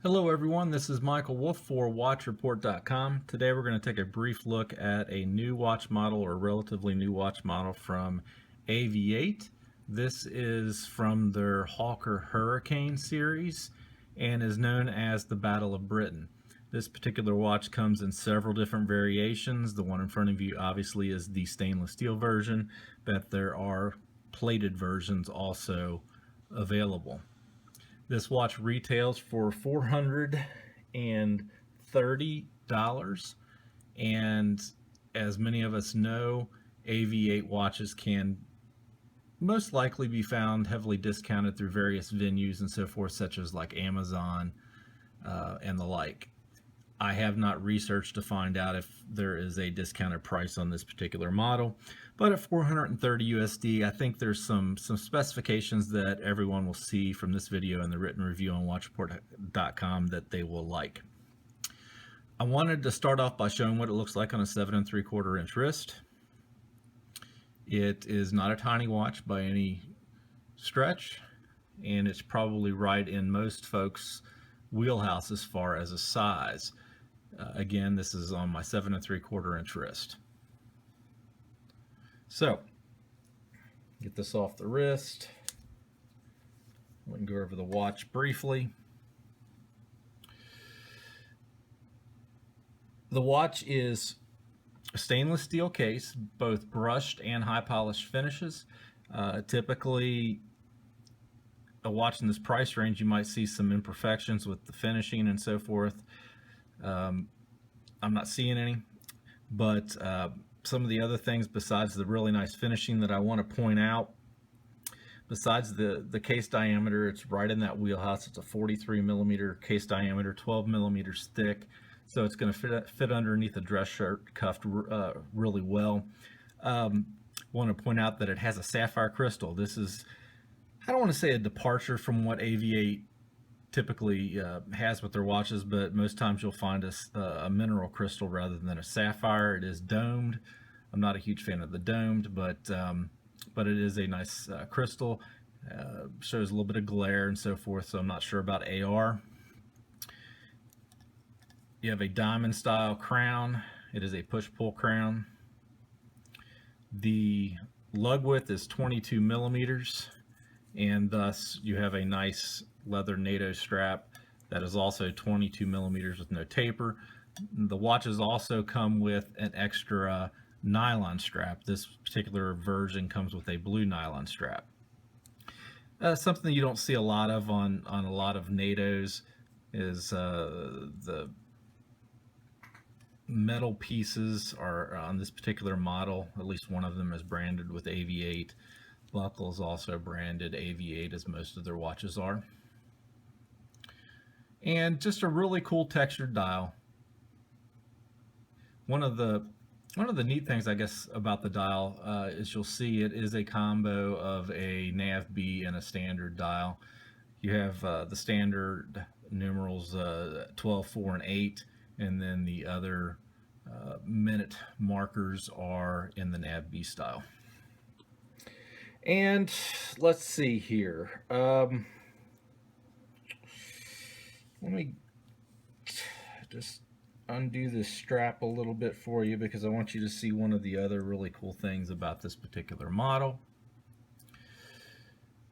Hello everyone, this is Michael Wolfe for WatchReport.com. Today we're going to take a brief look at a new watch model or relatively new watch model from AVI-8. This is from their Hawker Hurricane series and is known as the Battle of Britain. This particular watch comes in several different variations. The one in front of you obviously is the stainless steel version, but there are plated versions also available. This watch retails for $430, and as many of us know, AVI-8 watches can most likely be found heavily discounted through various venues and so forth, such as like Amazon and the like. I have not researched to find out if there is a discounted price on this particular model, but at 430 USD, I think there's some specifications that everyone will see from this video and the written review on WatchReport.com that they will like. I wanted to start off by showing what it looks like on a 7 3/4 inch wrist. It is not a tiny watch by any stretch, and it's probably right in most folks' wheelhouse as far as a size. Again, this is on my 7 3/4 inch wrist. So, get this off the wrist. We can go over the watch briefly. The watch is a stainless steel case, both brushed and high polished finishes. Typically, a watch in this price range, you might see some imperfections with the finishing and so forth. I'm not seeing any, but some of the other things besides the really nice finishing that I want to point out, besides the case diameter, it's right in that wheelhouse. It's a 43 millimeter case diameter, 12 millimeters thick, so it's going to fit underneath a dress shirt cuffed really well. Want to point out that it has a sapphire crystal. This is, I don't want to say a departure from what AVI-8 typically has with their watches, but most times you'll find a mineral crystal rather than a sapphire. It is domed. I'm not a huge fan of the domed, but it is a nice crystal. Shows a little bit of glare and so forth, so I'm not sure about AR. You have a diamond style crown. It is a push-pull crown. The lug width is 22 millimeters, and thus you have a nice leather NATO strap that is also 22 millimeters with no taper. The watches also come with an extra nylon strap. This particular version comes with a blue nylon strap. Something you don't see a lot of on a lot of NATOs is the metal pieces are on this particular model. At least one of them is branded with AVI-8. Buckle is also branded AVI-8, as most of their watches are. And just a really cool textured dial. One of the neat things, I guess, about the dial is you'll see it is a combo of a nav B and a standard dial. You have the standard numerals 12, 4, and 8, and then the other minute markers are in the nav B style. And let's see here. Let me just undo this strap a little bit for you because I want you to see one of the other really cool things about this particular model.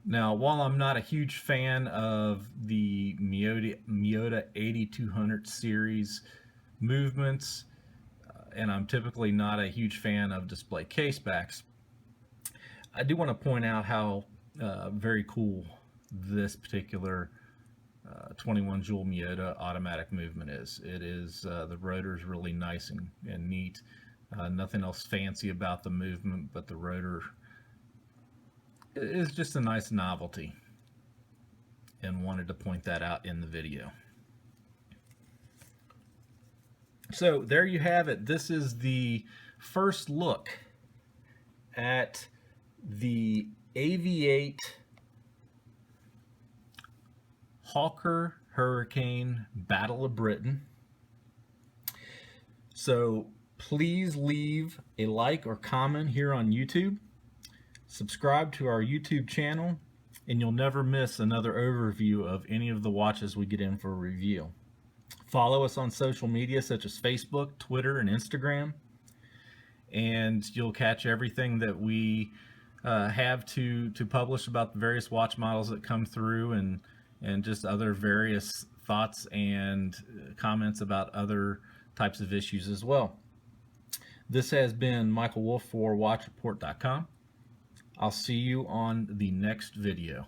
Now, while I'm not a huge fan of the Miyota 8200 series movements, and I'm typically not a huge fan of display case backs, I do want to point out how very cool this particular 21 jewel Miyota automatic movement is. It is the rotor is really nice and neat. Nothing else fancy about the movement, but the rotor is just a nice novelty, and wanted to point that out in the video. So there you have it. This is the first look at the AVI-8 Hawker Hurricane Battle of Britain. So please leave a like or comment here on YouTube. Subscribe to our YouTube channel and you'll never miss another overview of any of the watches we get in for review. Follow us on social media such as Facebook, Twitter, and Instagram, and you'll catch everything that we have to publish about the various watch models that come through, and just other various thoughts and comments about other types of issues as well. This has been Michael Wolfe for WatchReport.com. I'll see you on the next video.